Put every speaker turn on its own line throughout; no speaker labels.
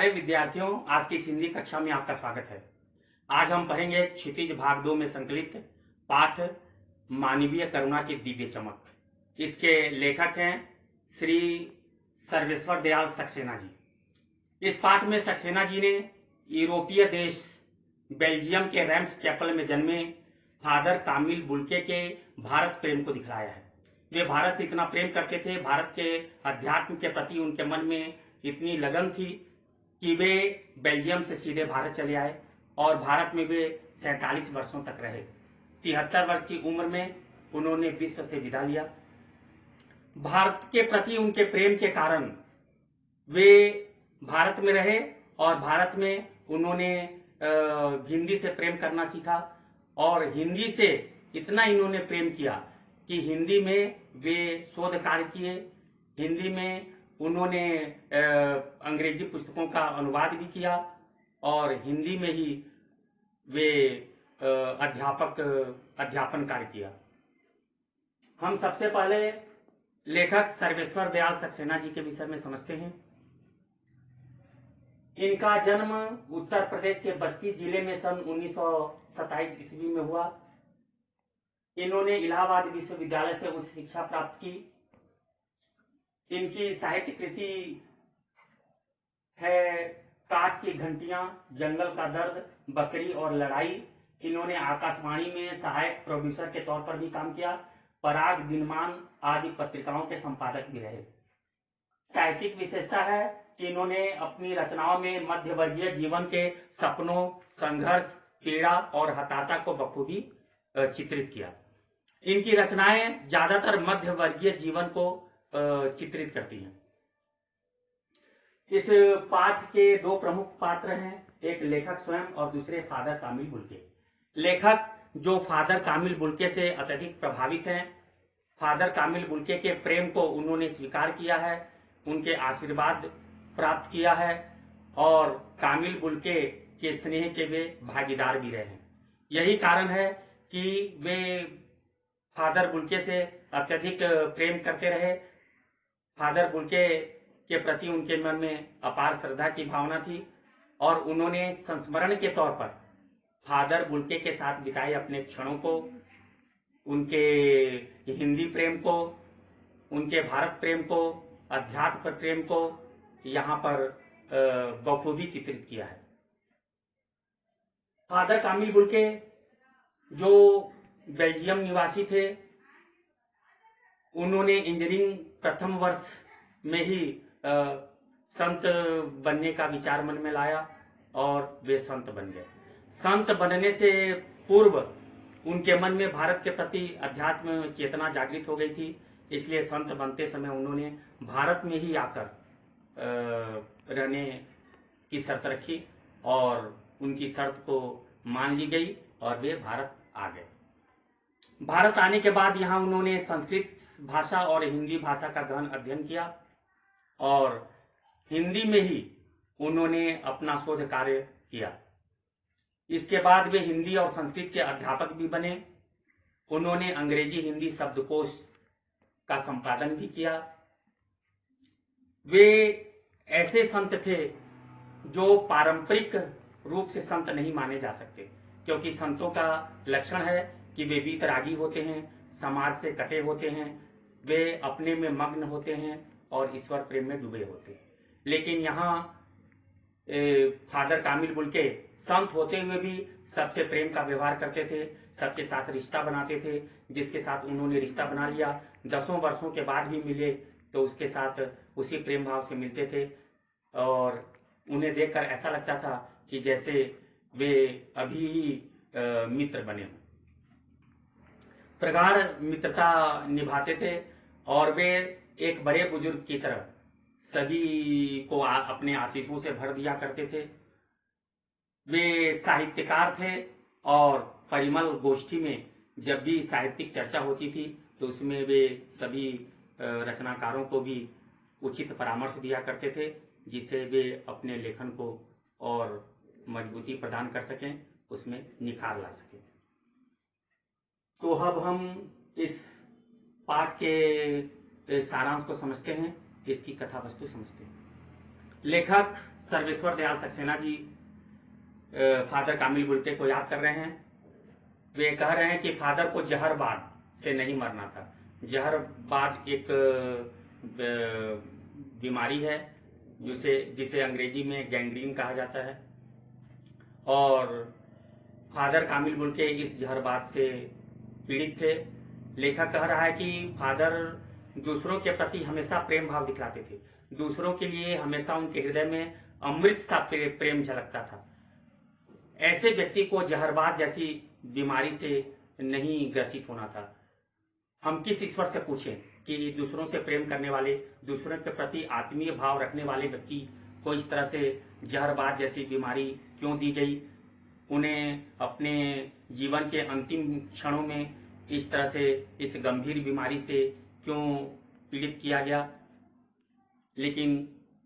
प्यारे विद्यार्थियों, आज की इस हिंदी कक्षा में आपका स्वागत है। आज हम पढ़ेंगे क्षितिज भाग 2 में संकलित पाठ मानवीय करुणा की दिव्य चमक। इसके लेखक हैं श्री सर्वेश्वर दयाल सक्सेना जी। इस पाठ में सक्सेना जी ने यूरोपीय देश बेल्जियम के रैम्स कैपल में जन्मे फादर कामिल बुल्के के भारत प्रेम को दिखलाया है। वे भारत से इतना प्रेम करते थे, भारत के अध्यात्म के प्रति उनके मन में इतनी लगन थी कि वे बेल्जियम से सीधे भारत चले आए और भारत में वे 47 वर्षों तक रहे। 73 वर्ष की उम्र में उन्होंने विश्व से विदा लिया। भारत के प्रति उनके प्रेम के कारण वे भारत में रहे और भारत में उन्होंने हिंदी से प्रेम करना सीखा और हिंदी से इतना इन्होंने प्रेम किया कि हिंदी में वे शोध कार्य किए। हिंदी में उन्होंने अंग्रेजी पुस्तकों का अनुवाद भी किया और हिंदी में ही वे अध्यापन कार्य किया। हम सबसे पहले लेखक सर्वेश्वर दयाल सक्सेना जी के विषय में समझते हैं। इनका जन्म उत्तर प्रदेश के बस्ती जिले में सन 1927 ईस्वी में हुआ। इन्होंने इलाहाबाद विश्वविद्यालय से उच्च शिक्षा प्राप्त की। इनकी साहित्य कृति है काठ की घंटियां, जंगल का दर्द, बकरी और लड़ाई। इन्होंने आकाशवाणी में सहायक प्रोड्यूसर के तौर पर भी काम किया। पराग, दिनमान आदि पत्रिकाओं के संपादक भी रहे। साहित्यिक विशेषता है कि इन्होंने अपनी रचनाओं में मध्यवर्गीय जीवन के सपनों, संघर्ष, पीड़ा और हताशा को बखूबी चित्रित किया। इनकी रचनाएं ज्यादातर मध्यवर्गीय जीवन को चित्रित करती हैं। इस पाठ के दो प्रमुख पात्र हैं, एक लेखक स्वयं और दूसरे फादर कामिल बुल्के। लेखक जो फादर कामिल बुल्के से अत्यधिक प्रभावित हैं, फादर कामिल बुल्के के प्रेम को उन्होंने स्वीकार किया है, उनके आशीर्वाद प्राप्त किया है और कामिल बुल्के के स्नेह के वे भागीदार भी रहे हैं। यही कारण है कि वे फादर बुल्के से अत्यधिक प्रेम करते रहे। फादर बुल्के के प्रति उनके मन में अपार श्रद्धा की भावना थी और उन्होंने संस्मरण के तौर पर फादर बुल्के के साथ बिताए अपने क्षणों को, उनके हिंदी प्रेम को, उनके भारत प्रेम को, अध्यात्म प्रेम को यहाँ पर बखूबी चित्रित किया है। फादर कामिल बुल्के जो बेल्जियम निवासी थे, उन्होंने इंजीनियरिंग प्रथम वर्ष में ही संत बनने का विचार मन में लाया और वे संत बन गए। संत बनने से पूर्व उनके मन में भारत के प्रति अध्यात्म चेतना जागृत हो गई थी, इसलिए संत बनते समय उन्होंने भारत में ही आकर रहने की शर्त रखी और उनकी शर्त को मान ली गई और वे भारत आ गए। भारत आने के बाद यहाँ उन्होंने संस्कृत भाषा और हिंदी भाषा का गहन अध्ययन किया और हिंदी में ही उन्होंने अपना शोध कार्य किया। इसके बाद वे हिंदी और संस्कृत के अध्यापक भी बने। उन्होंने अंग्रेजी हिंदी शब्दकोश का संपादन भी किया। वे ऐसे संत थे जो पारंपरिक रूप से संत नहीं माने जा सकते, क्योंकि संतों का लक्षण है कि वे वीतरागी होते हैं, समाज से कटे होते हैं, वे अपने में मग्न होते हैं और ईश्वर प्रेम में डूबे होते हैं। लेकिन यहाँ फादर कामिल बुल्के संत होते हुए भी सबसे प्रेम का व्यवहार करते थे, सबके साथ रिश्ता बनाते थे। जिसके साथ उन्होंने रिश्ता बना लिया, 10 वर्षों के बाद भी मिले तो उसके साथ उसी प्रेम भाव से मिलते थे और उन्हें देखकर ऐसा लगता था कि जैसे वे अभी ही मित्र बने हों। प्रगाढ़ मित्रता निभाते थे और वे एक बड़े बुजुर्ग की तरह सभी को अपने आशीषों से भर दिया करते थे। वे साहित्यकार थे और परिमल गोष्ठी में जब भी साहित्यिक चर्चा होती थी तो उसमें वे सभी रचनाकारों को भी उचित परामर्श दिया करते थे, जिससे वे अपने लेखन को और मजबूती प्रदान कर सकें, उसमें निखार ला सकें। तो अब हम इस पाठ के सारांश को समझते हैं, इसकी कथा वस्तु समझते हैं। लेखक सर्वेश्वर दयाल सक्सेना जी फादर कामिल बुल्के को याद कर रहे हैं। वे कह रहे हैं कि फादर को जहरबाद से नहीं मरना था। जहरबाद एक बीमारी है जिसे अंग्रेजी में गैंग्रीन कहा जाता है, और फादर कामिल बुल्के इस जहरबाद से पीड़ित थे। लेखक कह रहा है कि फादर दूसरों के प्रति हमेशा प्रेम भाव दिखलाते थे, दूसरों के लिए हमेशा उनके हृदय में अमृत सा प्रेम झलकता था। ऐसे व्यक्ति को जहरबाद जैसी बीमारी से नहीं ग्रसित होना था। हम किस ईश्वर से पूछें कि दूसरों से प्रेम करने वाले, दूसरों के प्रति आत्मीय भाव रखने वाले व्यक्ति को इस तरह से जहरबाद जैसी बीमारी क्यों दी गई, उन्हें अपने जीवन के अंतिम क्षणों में इस तरह से इस गंभीर बीमारी से क्यों पीड़ित किया गया। लेकिन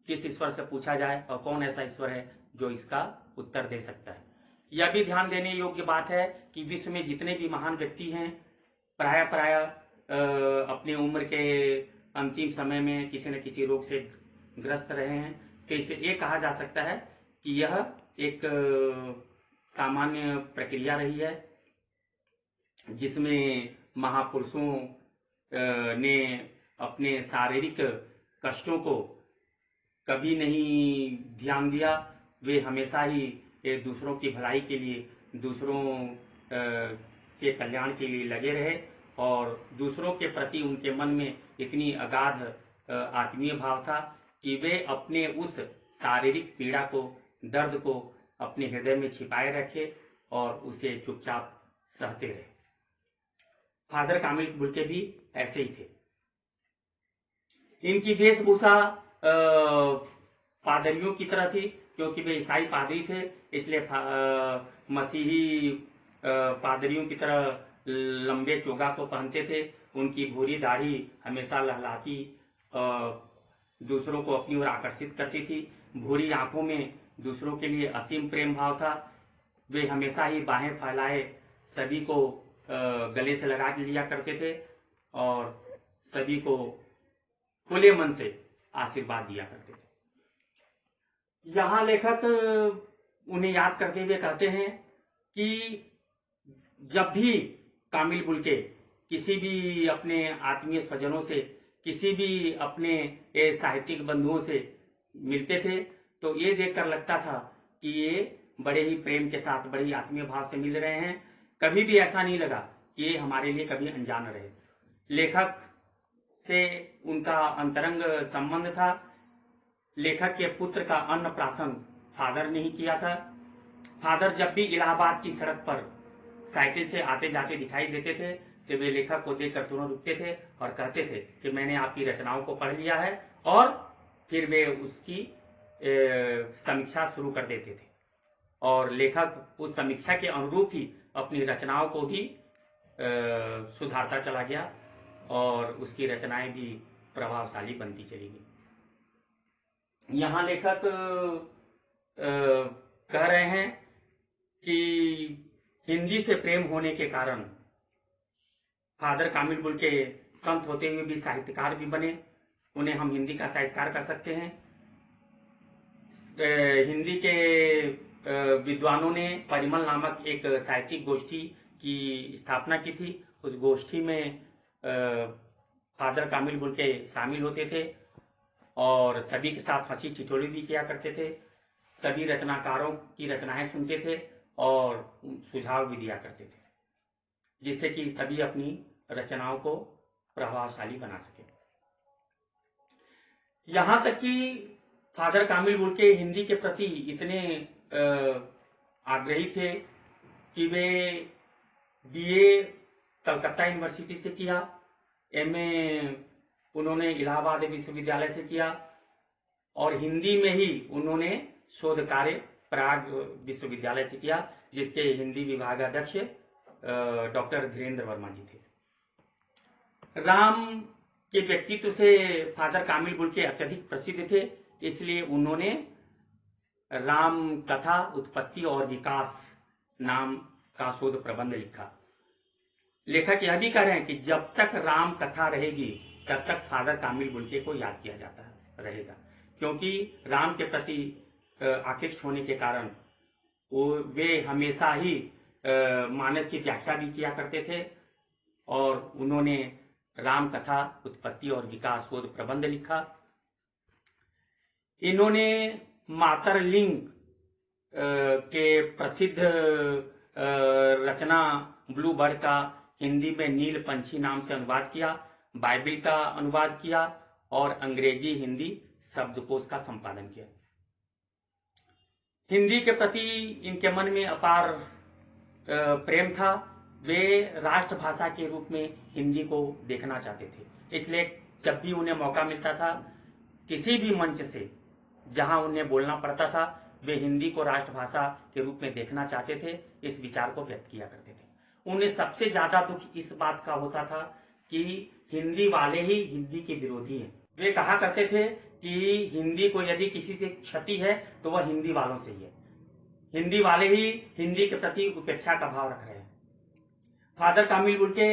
किस ईश्वर से पूछा जाए और कौन ऐसा ईश्वर है जो इसका उत्तर दे सकता है। यह भी ध्यान देने योग्य बात है कि विश्व में जितने भी महान व्यक्ति हैं प्राय अपने उम्र के अंतिम समय में किसी न किसी रोग से ग्रस्त रहे हैं। तो इसे ये कहा जा सकता है कि यह एक सामान्य प्रक्रिया रही है जिसमें महापुरुषों ने अपने शारीरिक कष्टों को कभी नहीं ध्यान दिया। वे हमेशा ही दूसरों की भलाई के लिए, दूसरों के कल्याण के लिए लगे रहे, और दूसरों के प्रति उनके मन में इतनी अगाध आत्मीय भाव था कि वे अपने उस शारीरिक पीड़ा को, दर्द को अपने हृदय में छिपाए रखे और उसे चुपचाप सहते रहे। फादर कामिल बुल्के भी ऐसे ही थे। इनकी वेशभूषा पादरियों की तरह थी, क्योंकि वे ईसाई पादरी थे, इसलिए मसीही पादरियों की तरह लंबे चोगा को पहनते थे। उनकी भूरी दाढ़ी हमेशा लहलाती, दूसरों को अपनी ओर आकर्षित करती थी। भूरी आंखों में दूसरों के लिए असीम प्रेम भाव था। वे हमेशा ही बाहें फैलाए सभी को गले से लगा लिया करते थे और सभी को खुले मन से आशीर्वाद दिया करते थे। यहाँ लेखक उन्हें याद करते हुए कहते हैं कि जब भी कामिल बुल्के किसी भी अपने आत्मीय स्वजनों से, किसी भी अपने साहित्यिक बंधुओं से मिलते थे तो ये देखकर लगता था कि ये बड़े ही प्रेम के साथ, बड़े ही आत्मीय भाव से मिल रहे हैं। कभी भी ऐसा नहीं लगा कि ये हमारे लिए कभी अनजान रहे। लेखक से उनका अंतरंग संबंध था। लेखक के पुत्र का अन्नप्राशन फादर ने ही किया था। फादर जब भी इलाहाबाद की सड़क पर साइकिल से आते जाते दिखाई देते थे तो वे लेखक को देखकर तुरंत रुकते थे और कहते थे कि मैंने आपकी रचनाओं को पढ़ लिया है, और फिर वे उसकी समीक्षा शुरू कर देते थे। और लेखक उस समीक्षा के अनुरूप ही अपनी रचनाओं को भी सुधारता चला गया और उसकी रचनाएं भी प्रभावशाली बनती चली गई। यहाँ लेखक कह रहे हैं कि हिंदी से प्रेम होने के कारण फादर कामिल बुल्के संत होते हुए भी साहित्यकार भी बने। उन्हें हम हिंदी का साहित्यकार कह सकते हैं। हिंदी के विद्वानों ने परिमल नामक एक साहित्यिक गोष्ठी की स्थापना की थी। उस गोष्ठी में फादर कामिल बुल्के शामिल होते थे और सभी के साथ हंसी ठिठोली भी किया करते थे। सभी रचनाकारों की रचनाएं सुनते थे और सुझाव भी दिया करते थे, जिससे कि सभी अपनी रचनाओं को प्रभावशाली बना सके। यहां तक कि फादर कामिल बुल्के हिंदी के प्रति इतने आग्रही थे कि वे बीए कलकत्ता यूनिवर्सिटी से किया, एमए उन्होंने इलाहाबाद विश्वविद्यालय से किया और हिंदी में ही उन्होंने शोध कार्य प्राग विश्वविद्यालय से किया, जिसके हिंदी विभागाध्यक्ष डॉक्टर धीरेन्द्र वर्मा जी थे। राम के व्यक्तित्व से फादर कामिल बुल्के अत्यधिक प्रसिद्ध थे, इसलिए उन्होंने राम कथा उत्पत्ति और विकास नाम का शोध प्रबंध लिखा। लेखक यह भी कह रहे हैं कि जब तक राम कथा रहेगी तब तक फादर कामिल बुल्के को याद किया जाता रहेगा, क्योंकि राम के प्रति आकृष्ट होने के कारण वे हमेशा ही मानस की व्याख्या भी किया करते थे और उन्होंने राम कथा उत्पत्ति और विकास शोध प्रबंध लिखा। इन्होंने मातरलिंग के प्रसिद्ध रचना ब्लू बर्ड का हिंदी में नील पंछी नाम से अनुवाद किया, बाइबिल का अनुवाद किया और अंग्रेजी हिंदी शब्दकोश का संपादन किया। हिंदी के प्रति इनके मन में अपार प्रेम था। वे राष्ट्रभाषा के रूप में हिंदी को देखना चाहते थे, इसलिए जब भी उन्हें मौका मिलता था किसी भी मंच से जहां उन्हें बोलना पड़ता था, वे हिंदी को राष्ट्रभाषा के रूप में देखना चाहते थे, इस विचार को व्यक्त किया करते थे। उन्हें सबसे ज्यादा दुख इस बात का होता था कि हिंदी वाले ही हिंदी के विरोधी हैं। वे कहा करते थे कि हिंदी को यदि किसी से क्षति है तो वह हिंदी वालों से ही है, हिंदी वाले ही हिंदी के प्रति उपेक्षा का भाव रख रहे हैं। फादर कामिल बुल्के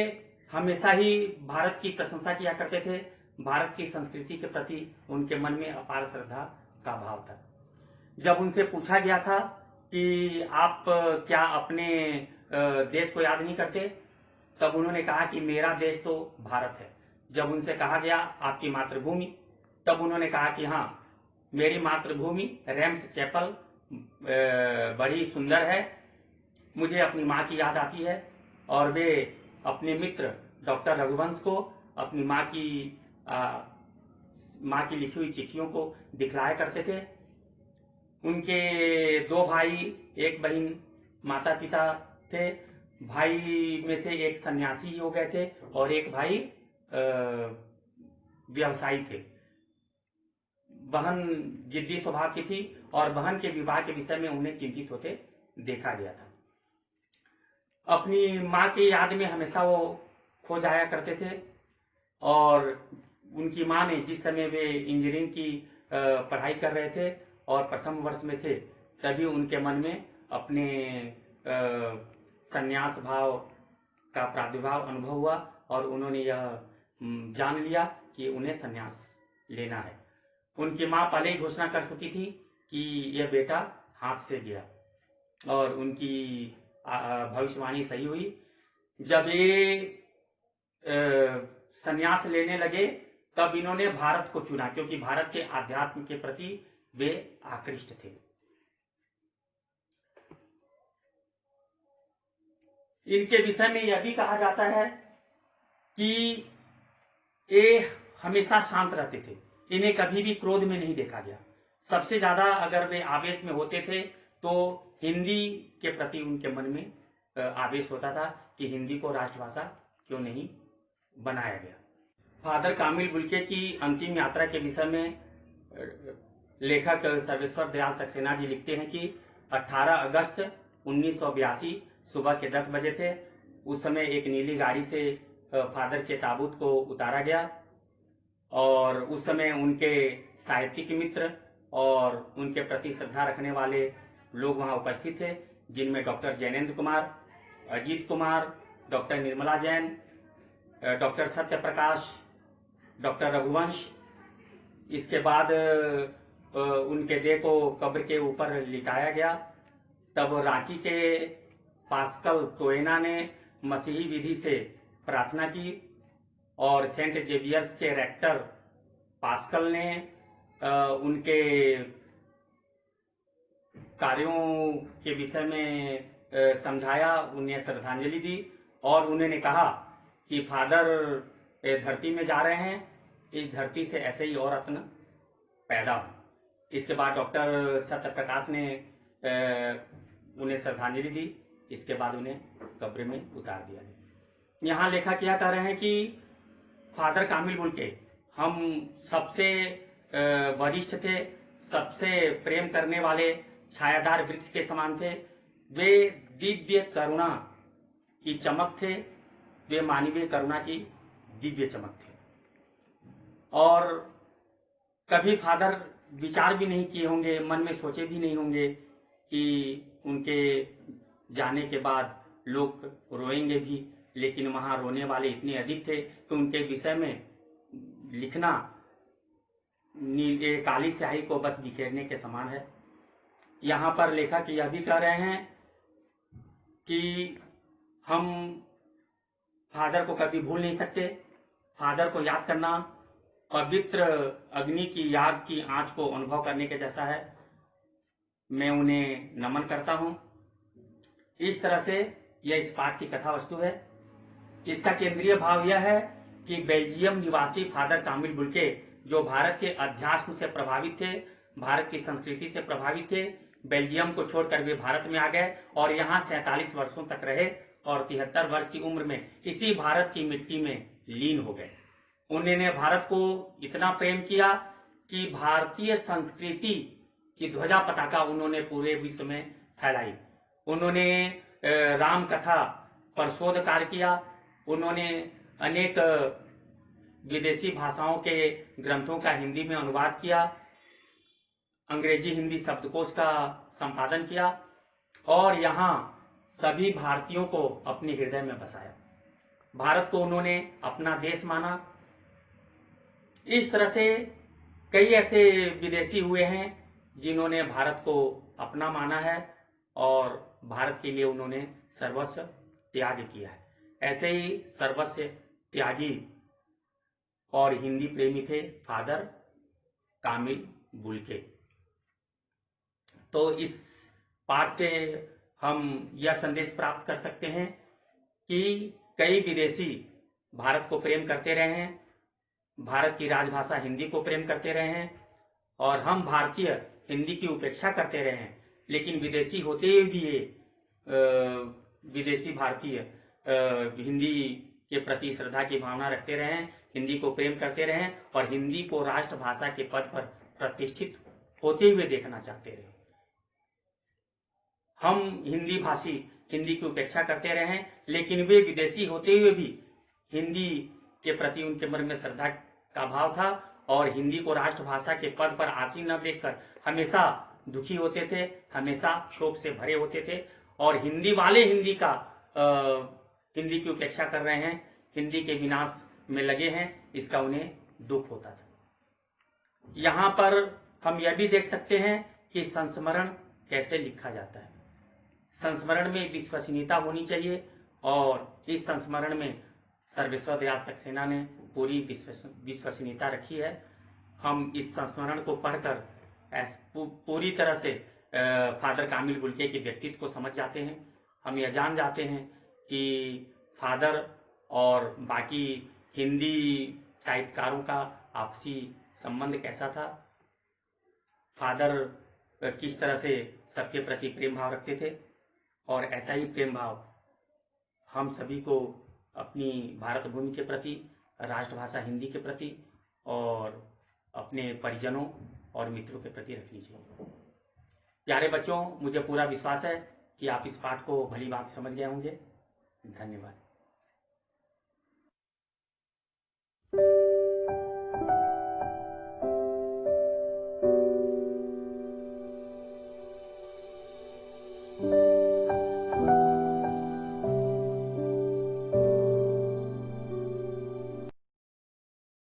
हमेशा ही भारत की प्रशंसा किया करते थे। भारत की संस्कृति के प्रति उनके मन में अपार श्रद्धा का भाव था। जब उनसे पूछा गया था कि आप क्या अपने देश को याद नहीं करते, तब उन्होंने कहा कि मेरा देश तो भारत है। जब उनसे कहा गया आपकी मातृभूमि, तब उन्होंने कहा कि हाँ, मेरी मातृभूमि रेम्स चैपल बड़ी सुंदर है, मुझे अपनी माँ की याद आती है। और वे अपने मित्र डॉक्टर रघुवंश को अपनी माँ की लिखी हुई चिट्ठियों को दिखलाया करते थे। उनके 2 भाई 1 बहन माता पिता थे। भाई में से एक सन्यासी हो गए थे और एक भाई व्यवसायी थे। बहन जिद्दी स्वभाव की थी और बहन के विवाह के विषय में उन्हें चिंतित होते देखा गया था। अपनी माँ की याद में हमेशा वो खो जाया करते थे और उनकी माँ ने जिस समय वे इंजीनियरिंग की पढ़ाई कर रहे थे और प्रथम वर्ष में थे, तभी उनके मन में अपने संन्यास भाव का प्रादुर्भाव अनुभव हुआ और उन्होंने यह जान लिया कि उन्हें संन्यास लेना है। उनकी माँ पहले ही घोषणा कर चुकी थी कि यह बेटा हाथ से गया और उनकी भविष्यवाणी सही हुई। जब ये संन्यास लेने लगे तब इन्होंने भारत को चुना, क्योंकि भारत के आध्यात्म के प्रति वे आकृष्ट थे। इनके विषय में यह भी कहा जाता है कि ये हमेशा शांत रहते थे, इन्हें कभी भी क्रोध में नहीं देखा गया। सबसे ज्यादा अगर वे आवेश में होते थे तो हिंदी के प्रति उनके मन में आवेश होता था कि हिंदी को राष्ट्रभाषा क्यों नहीं बनाया गया। फादर कामिल बुल्के की अंतिम यात्रा के विषय में लेखक सर्वेश्वर दयाल सक्सेना जी लिखते हैं कि 18 अगस्त 1982 सुबह के 10 बजे थे। उस समय एक नीली गाड़ी से फादर के ताबूत को उतारा गया और उस समय उनके साहित्यिक मित्र और उनके प्रति श्रद्धा रखने वाले लोग वहां उपस्थित थे, जिनमें doctor Jainendra Kumar, Ajit Kumar, doctor Nirmala Jain, doctor Satya Prakash, doctor Raghuvansh. इसके बाद उनके देह को कब्र के ऊपर लिटाया गया। तब रांची के पास्कल तोयना ने मसीही विधि से प्रार्थना की और सेंट जेवियर्स के रेक्टर पास्कल ने उनके कार्यों के विषय में समझाया, उन्हें श्रद्धांजलि दी और उन्होंने कहा कि फादर धरती में जा रहे हैं, इस धरती से ऐसे ही और रत्न पैदा हो। इसके बाद डॉक्टर सत्य प्रकाश ने उन्हें श्रद्धांजलि दी। इसके बाद उन्हें कब्र में उतार दिया गया। यहाँ लेखक क्या कह रहे हैं कि फादर कामिल बुल्के हम सबसे वरिष्ठ थे, सबसे प्रेम करने वाले छायादार वृक्ष के समान थे। वे दिव्य करुणा की चमक थे, वे मानवीय करुणा की दिव्य चमक थे। और कभी फादर विचार भी नहीं किए होंगे, मन में सोचे भी नहीं होंगे कि उनके जाने के बाद लोग रोएंगे भी, लेकिन वहां रोने वाले इतने अधिक थे कि उनके विषय में लिखना नीले काली स्याही को बस बिखेरने के समान है। यहाँ पर लेखक यह भी कह रहे हैं कि हम फादर को कभी भूल नहीं सकते। फादर को याद करना पवित्र अग्नि की याद की आंच को अनुभव करने के जैसा है। मैं उन्हें नमन करता हूं। इस तरह से यह इस पाठ की कथा वस्तु है। इसका केंद्रीय भाव यह है कि बेल्जियम निवासी फादर कामिल बुल्के, जो भारत के अध्यात्म से प्रभावित थे, भारत की संस्कृति से प्रभावित थे, बेल्जियम को छोड़कर वे भारत में आ गए और यहाँ 47 वर्षों तक रहे और 73 वर्ष की उम्र में इसी भारत की मिट्टी में लीन हो गए। उन्होंने भारत को इतना प्रेम किया कि भारतीय संस्कृति की ध्वजा पताका उन्होंने पूरे विश्व में फैलाई। उन्होंने राम कथा पर शोध कार्य किया। उन्होंने अनेक विदेशी भाषाओं के ग्रंथों का हिंदी में अनुवाद किया, अंग्रेजी हिंदी शब्दकोश का संपादन किया और यहाँ सभी भारतीयों को अपने हृदय में बसाया। भारत को उन्होंने अपना देश माना। इस तरह से कई ऐसे विदेशी हुए हैं जिन्होंने भारत को अपना माना है और भारत के लिए उन्होंने सर्वस्व त्याग किया है। ऐसे ही सर्वस्व त्यागी और हिंदी प्रेमी थे फादर कामिल बुल्के। तो इस पाठ से हम यह संदेश प्राप्त कर सकते हैं कि कई विदेशी भारत को प्रेम करते रहे हैं, भारत की राजभाषा हिंदी को प्रेम करते रहे हैं और हम भारतीय हिंदी की उपेक्षा करते रहे हैं, लेकिन विदेशी होते हुए भी विदेशी भारतीय हिंदी के प्रति श्रद्धा की भावना रखते रहे हैं, हिंदी को प्रेम करते रहे और हिंदी को राष्ट्रभाषा के पद पर प्रतिष्ठित होते हुए देखना चाहते रहे। हम हिंदी भाषी हिंदी की उपेक्षा करते रहे हैं, लेकिन वे विदेशी होते हुए भी हिंदी के प्रति उनके मन में श्रद्धा का भाव था और हिंदी को राष्ट्रभाषा के पद पर आसीन न देखकर हमेशा दुखी होते थे, हमेशा शोक से भरे होते थे और हिंदी वाले हिंदी की उपेक्षा कर रहे हैं, हिंदी के विनाश में लगे हैं, इसका उन्हें दुख होता था। यहाँ पर हम यह भी देख सकते हैं कि संस्मरण कैसे लिखा जाता है। संस्मरण में विश्वसनीयता होनी चाहिए और इस संस्मरण में सर्वेश्वर दयाल सक्सेना ने पूरी विश्वसनीयता रखी है। हम इस संस्मरण को पढ़कर पूरी तरह से फादर कामिल बुल्के के व्यक्तित्व को समझ जाते हैं। हम यह जान जाते हैं कि फादर और बाकी हिंदी साहित्यकारों का आपसी संबंध कैसा था, फादर किस तरह से सबके प्रति प्रेम भाव रखते थे और ऐसा ही प्रेम भाव हम सभी को अपनी भारत भूमि के प्रति, राष्ट्रभाषा हिंदी के प्रति और अपने परिजनों और मित्रों के प्रति रखनी चाहिए। प्यारे बच्चों, मुझे पूरा विश्वास है कि आप इस पाठ को भली बात समझ गए होंगे। धन्यवाद।